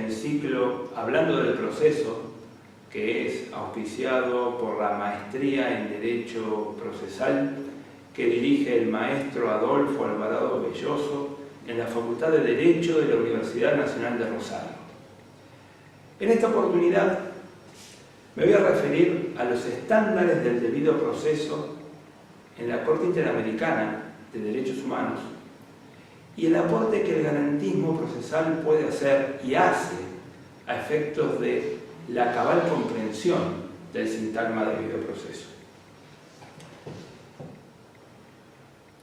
el ciclo Hablando del Proceso, que es auspiciado por la Maestría en Derecho Procesal, que dirige el maestro Adolfo Alvarado Belloso en la Facultad de Derecho de la Universidad Nacional de Rosario. En esta oportunidad me voy a referir a los estándares del debido proceso en la Corte Interamericana de Derechos Humanos y el aporte que el garantismo procesal puede hacer y hace a efectos de la cabal comprensión del sintagma de debido proceso.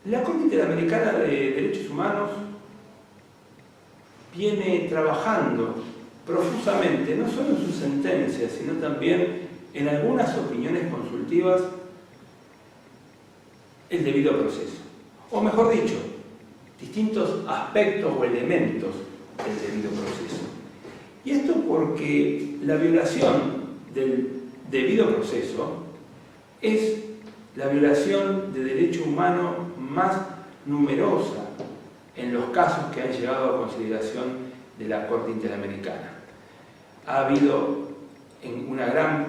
La Corte Interamericana de Derechos Humanos viene trabajando profusamente, no solo en sus sentencias, sino también en algunas opiniones consultivas, el debido proceso. O mejor dicho, distintos aspectos o elementos del debido proceso. Y esto porque la violación del debido proceso es la violación de derecho humano más numerosa en los casos que han llegado a consideración de la Corte Interamericana. Ha habido en una gran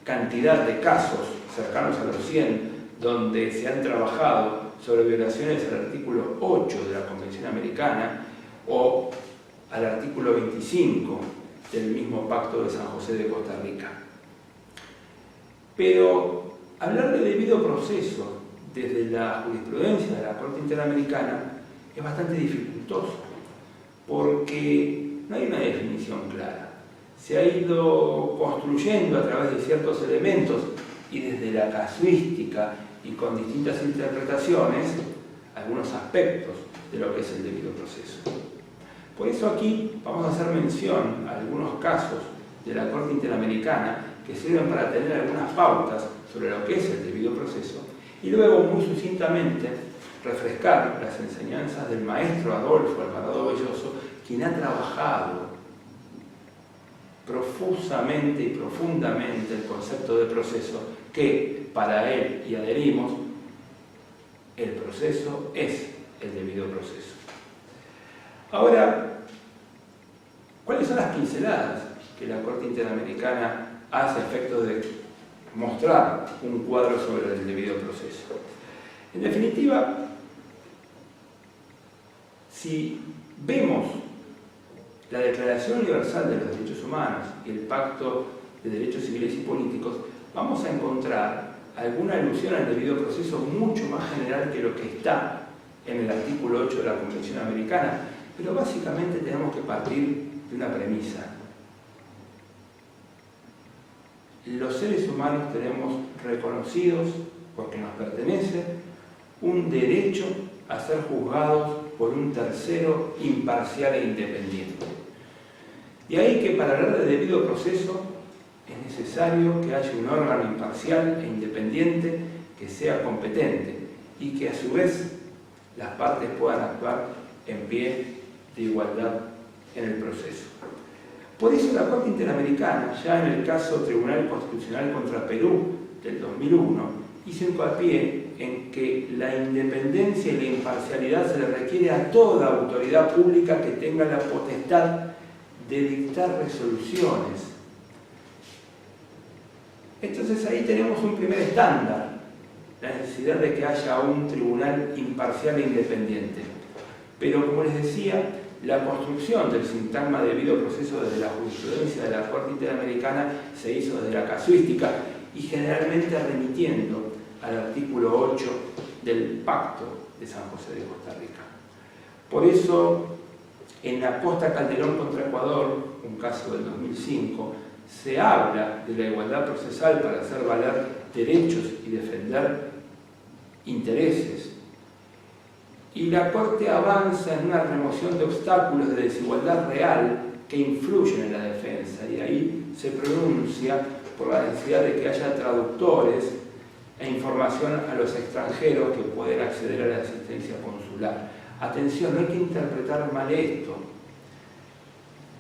cantidad de casos, cercanos a los 100, donde se han trabajado sobre violaciones al artículo 8 de la Convención Americana o al artículo 25 del mismo Pacto de San José de Costa Rica. Pero hablar de debido proceso desde la jurisprudencia de la Corte Interamericana es bastante dificultoso, porque no hay una definición clara. Se ha ido construyendo a través de ciertos elementos y desde la casuística y con distintas interpretaciones algunos aspectos de lo que es el debido proceso. Por eso aquí vamos a hacer mención a algunos casos de la Corte Interamericana que sirven para tener algunas pautas sobre lo que es el debido proceso y luego muy sucintamente refrescar las enseñanzas del maestro Adolfo Alvarado Belloso, quien ha trabajado profusamente y profundamente el concepto de proceso, que para él, y adherimos, el proceso es el debido proceso. Ahora, ¿cuáles son las pinceladas que la Corte Interamericana hace a efecto de mostrar un cuadro sobre el debido proceso? En definitiva, si vemos la Declaración Universal de los Derechos Humanos y el Pacto de Derechos Civiles y Políticos, vamos a encontrar alguna alusión al debido proceso mucho más general que lo que está en el artículo 8 de la Convención Americana, pero básicamente tenemos que partir de una premisa. Los seres humanos tenemos reconocidos, porque nos pertenece, un derecho a ser juzgados por un tercero imparcial e independiente. De ahí que para hablar de debido proceso es necesario que haya un órgano imparcial e independiente que sea competente y que a su vez las partes puedan actuar en pie de igualdad en el proceso. Por eso la Corte Interamericana, ya en el caso Tribunal Constitucional contra Perú del 2001, hizo hincapié en que la independencia y la imparcialidad se le requiere a toda autoridad pública que tenga la potestad de dictar resoluciones. Entonces ahí tenemos un primer estándar, la necesidad de que haya un tribunal imparcial e independiente. Pero como les decía, la construcción del sintagma debido proceso desde la jurisprudencia de la Corte Interamericana se hizo desde la casuística y generalmente remitiendo al artículo 8 del Pacto de San José de Costa Rica. Por eso, en la Costa Calderón contra Ecuador, un caso del 2005, se habla de la igualdad procesal para hacer valer derechos y defender intereses. Y la Corte avanza en una remoción de obstáculos de desigualdad real que influyen en la defensa, y ahí se pronuncia por la necesidad de que haya traductores e información a los extranjeros que pueden acceder a la asistencia consular. Atención, no hay que interpretar mal esto.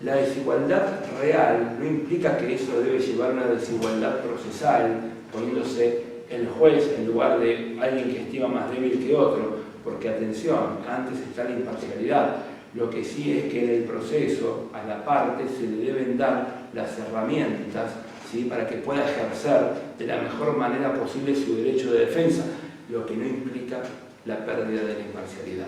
La desigualdad real no implica que eso debe llevar a una desigualdad procesal, poniéndose el juez en lugar de alguien que estima más débil que otro, porque atención, antes está la imparcialidad. Lo que sí es que en el proceso a la parte se le deben dar las herramientas, ¿sí?, para que pueda ejercer de la mejor manera posible su derecho de defensa, lo que no implica la pérdida de la imparcialidad.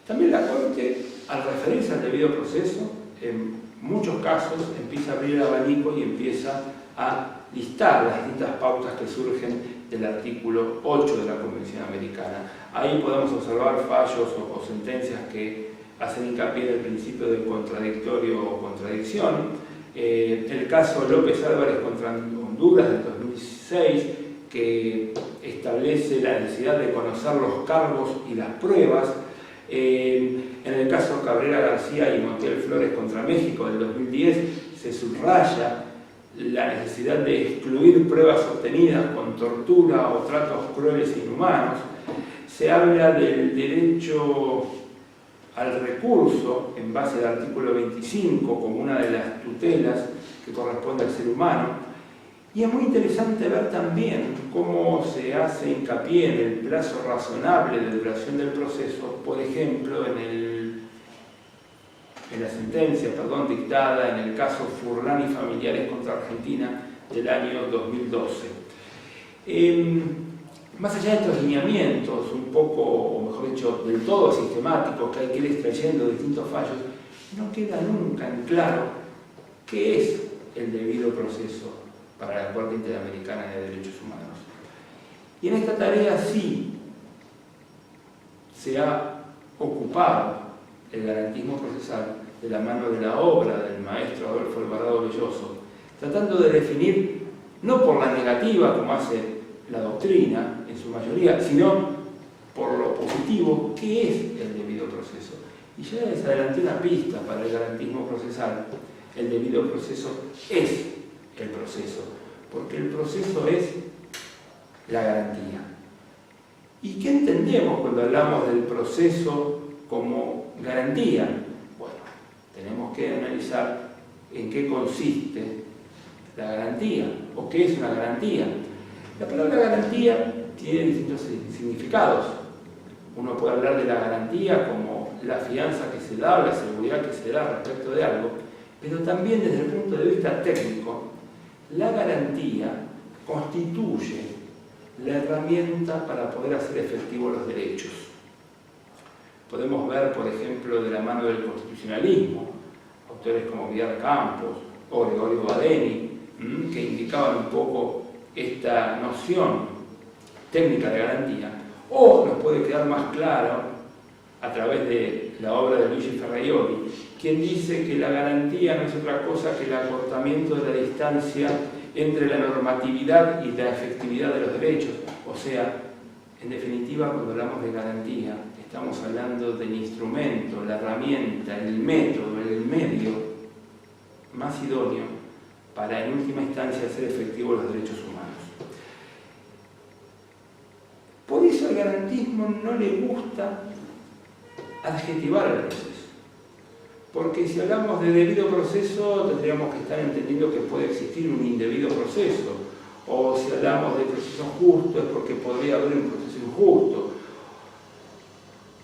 También la Corte, al referirse al debido proceso, en muchos casos empieza a abrir el abanico y empieza a listar las distintas pautas que surgen del artículo 8 de la Convención Americana. Ahí podemos observar fallos o sentencias que hacen hincapié en el principio del contradictorio o contradicción. El caso López Álvarez contra Honduras del 2006, que establece la necesidad de conocer los cargos y las pruebas. En el caso Cabrera García y Montiel Flores contra México del 2010 se subraya la necesidad de excluir pruebas obtenidas con tortura o tratos crueles e inhumanos. Se habla del derecho al recurso en base al artículo 25 como una de las tutelas que corresponde al ser humano. Y es muy interesante ver también cómo se hace hincapié en el plazo razonable de duración del proceso, por ejemplo, en la sentencia dictada en el caso Furlan y Familiares contra Argentina del año 2012. Más allá de estos lineamientos, un poco, o mejor dicho, del todo sistemáticos que hay que ir extrayendo de distintos fallos, no queda nunca en claro qué es el debido proceso para la Corte Interamericana de Derechos Humanos. Y en esta tarea sí se ha ocupado el garantismo procesal de la mano de la obra del maestro Adolfo Alvarado Belloso, tratando de definir, no por la negativa como hace la doctrina en su mayoría, sino por lo positivo, qué es el debido proceso. Y ya les adelanté una pista para el garantismo procesal. El debido proceso es el proceso, porque el proceso es la garantía. ¿Y qué entendemos cuando hablamos del proceso como garantía? Bueno, tenemos que analizar en qué consiste la garantía, o qué es una garantía. La palabra garantía tiene distintos significados. Uno puede hablar de la garantía como la fianza que se da o la seguridad que se da respecto de algo, pero también desde el punto de vista técnico, la garantía constituye la herramienta para poder hacer efectivos los derechos. Podemos ver, por ejemplo, de la mano del constitucionalismo, autores como Vidal Campos o Gregorio Badeni, que indicaban un poco esta noción técnica de garantía, o nos puede quedar más claro a través de la obra de Luigi Ferraioli, quien dice que la garantía no es otra cosa que el acortamiento de la distancia entre la normatividad y la efectividad de los derechos. O sea, en definitiva, cuando hablamos de garantía, estamos hablando del instrumento, la herramienta, el método, el medio más idóneo para, en última instancia, hacer efectivos los derechos humanos. Por eso al garantismo no le gusta adjetivar el proceso. Porque si hablamos de debido proceso, tendríamos que estar entendiendo que puede existir un indebido proceso. O si hablamos de proceso justo, es porque podría haber un proceso injusto.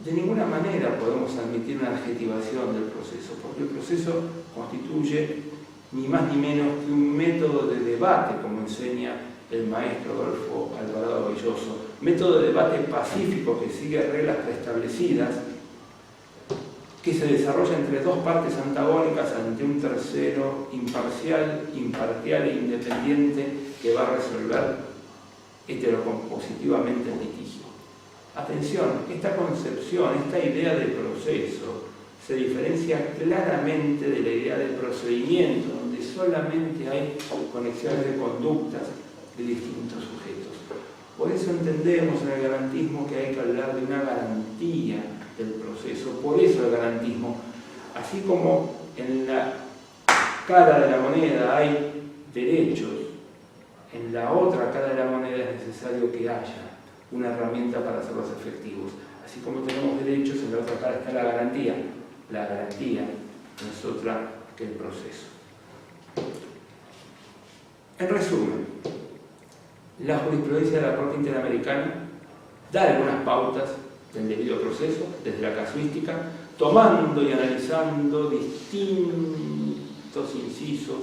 De ninguna manera podemos admitir una adjetivación del proceso, porque el proceso constituye ni más ni menos que un método de debate, como enseña el maestro Adolfo Alvarado Belloso, método de debate pacífico que sigue reglas preestablecidas, que se desarrolla entre dos partes antagónicas ante un tercero imparcial, imparcial e independiente que va a resolver heterocompositivamente el litigio. Atención, esta concepción, esta idea de proceso se diferencia claramente de la idea del procedimiento, donde solamente hay conexiones de conductas de distintos sujetos. Por eso entendemos en el garantismo que hay que hablar de una garantía del proceso. Por eso el garantismo, así como en la cara de la moneda hay derechos, en la otra cara de la moneda es necesario que haya una herramienta para hacerlos efectivos. Así como tenemos derechos, en la otra cara está la garantía. La garantía no es otra que el proceso. En resumen, la jurisprudencia de la Corte Interamericana da algunas pautas del debido proceso, desde la casuística, tomando y analizando distintos incisos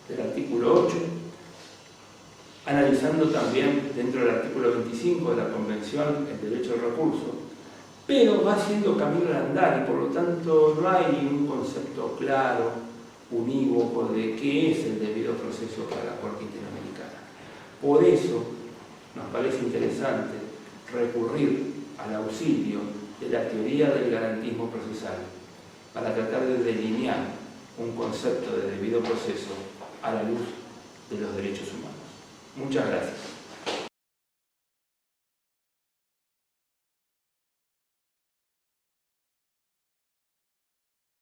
del artículo 8, analizando también dentro del artículo 25 de la Convención el derecho al recurso, pero va siendo camino al andar y por lo tanto no hay un concepto claro, unívoco de qué es el debido proceso para la Corte Interamericana. Por eso nos parece interesante recurrir al auxilio de la teoría del garantismo procesal para tratar de delinear un concepto de debido proceso a la luz de los derechos humanos. Muchas gracias.